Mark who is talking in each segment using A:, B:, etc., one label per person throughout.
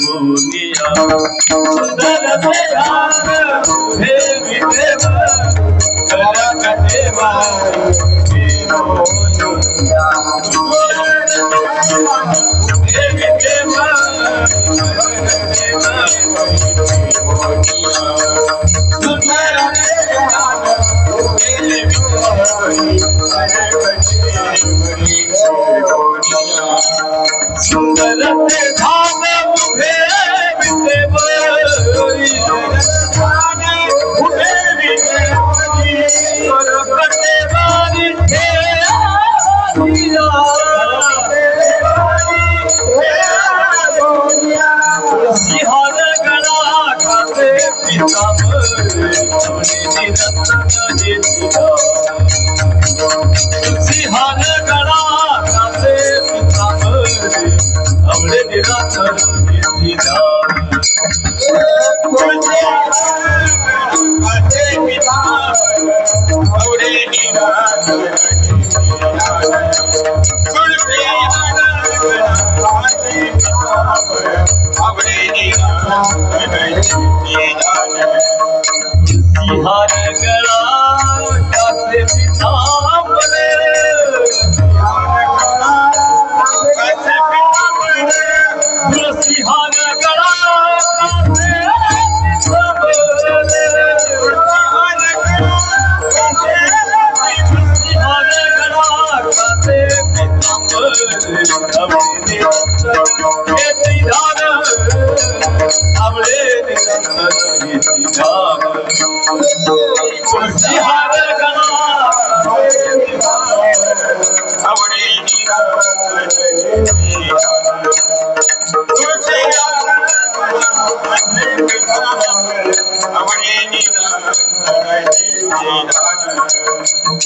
A: बोलिया सुंदर से हार हे विदेव कर कटेवा हे बोलिया हे विदेव सुंदर से धाम उभे विदेवरी धाम उभे विदेवरी कर कटेवारी हे आलिया सिंहार गणा खाते पीतांबर चमने निरंतर हे सिंहार गणा खाते पीतांबर हमरे निरंतर हे सिंहार गणा खाते पीतांबर सिंहार गणा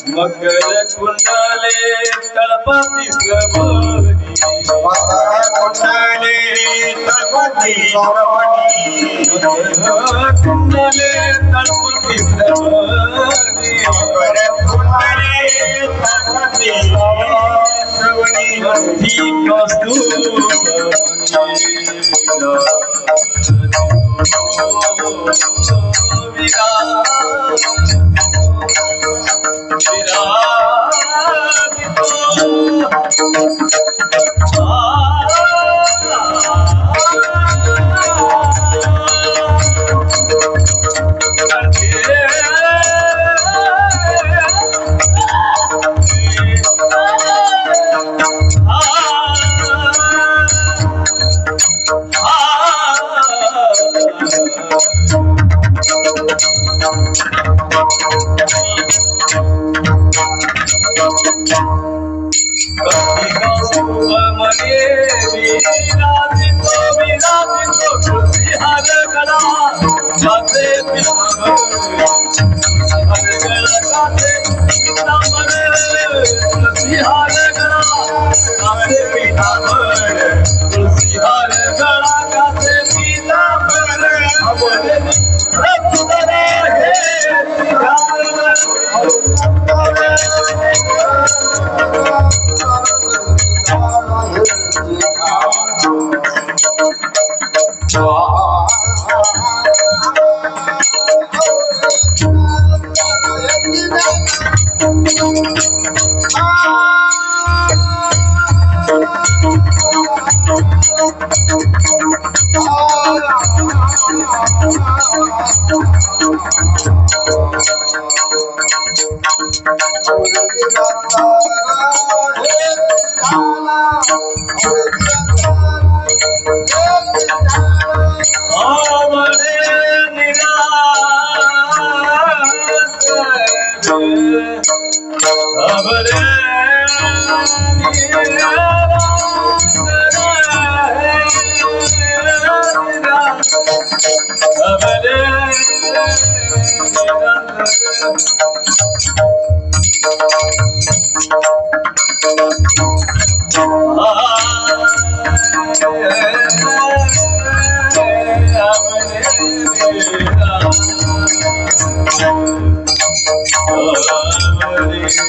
A: मकर कुंडले तळपती श्रवणी कुंडले तळपती श्रवणी ठीक
B: Hare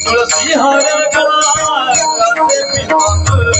A: तुळसी हार गळा कासे पितांबर